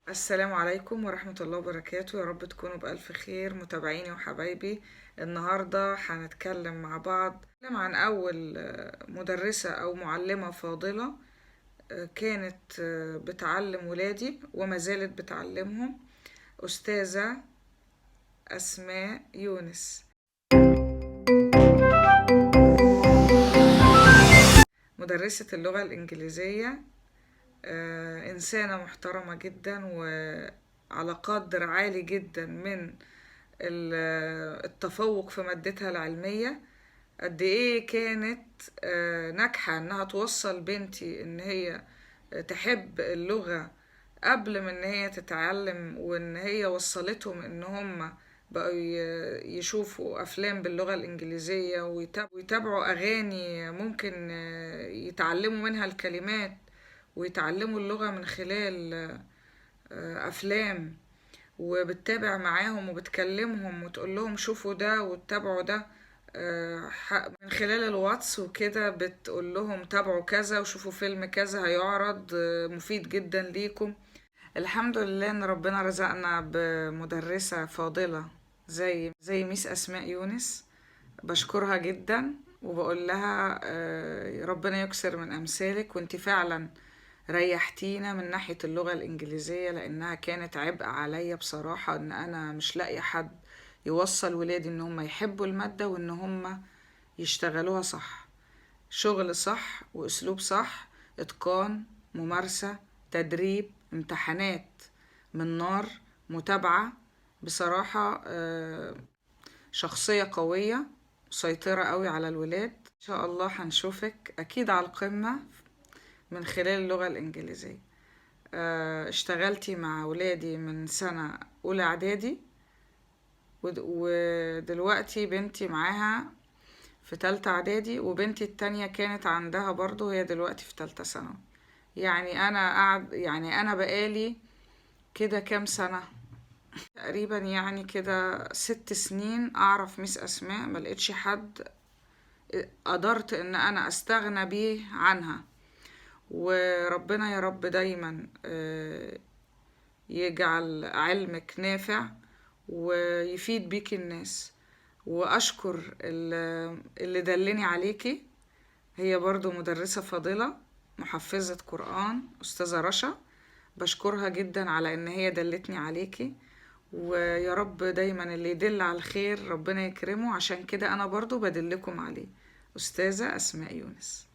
السلام عليكم ورحمة الله وبركاته. يا رب تكونوا بألف خير متابعيني وحبايبي. النهاردة هنتكلم مع بعض عن أول مدرسة أو معلمة فاضلة كانت بتعلم ولادي وما زالت بتعلمهم. أستاذة أسماء يونس، مدرسة اللغة الإنجليزية. إنسانة محترمة جدا وعلى قدر عالي جدا من التفوق في مادتها العلمية. قد ايه كانت ناجحة انها توصل بنتي ان هي تحب اللغة قبل من ان هي تتعلم، وان هي وصلتهم ان هم بقوا يشوفوا افلام باللغة الانجليزية ويتابعوا اغاني ممكن يتعلموا منها الكلمات، ويتعلموا اللغة من خلال افلام، وبتتابع معاهم وبتكلمهم وتقول لهم شوفوا ده واتبعوا ده. من خلال الواتس وكده بتقول لهم تابعوا كذا وشوفوا فيلم كذا هيعرض مفيد جدا ليكم. الحمد لله ان ربنا رزقنا بمدرسة فاضلة زي ميس اسماء يونس. بشكرها جدا وبقول لها ربنا يكسر من امثالك، وانت فعلا ريحتينا من ناحية اللغة الإنجليزية، لأنها كانت عبء عليا بصراحة، إن أنا مش لاقي حد يوصل ولادي إن هم يحبوا المادة وإن هم يشتغلوها صح، شغل صح وأسلوب صح، إتقان، ممارسة، تدريب، امتحانات من نار، متابعة. بصراحة شخصية قوية مسيطرة قوي على الولاد. إن شاء الله هنشوفك أكيد على القمة من خلال اللغة الإنجليزية. اشتغلتي مع ولادي من سنة أولى إعدادي، ودلوقتي بنتي معاها في تالتة إعدادي، وبنتي التانية كانت عندها برضو، هي دلوقتي في تالتة ثانوي. يعني أنا بقالي كده كام سنة، تقريبا يعني كده 6 سنين أعرف ميس أسماء. ملقتش حد قدرت إن أنا أستغنى بيه عنها. وربنا يا رب دايما يجعل علمك نافع ويفيد بيك الناس. وأشكر اللي دلني عليكي، هي برضو مدرسة فاضلة محفظة قرآن، أستاذة رشا. بشكرها جدا على إن هي دلتني عليكي، ويا رب دايما اللي يدل على الخير ربنا يكرمه، عشان كده أنا برضو بدلكم عليه. أستاذة أسماء يونس.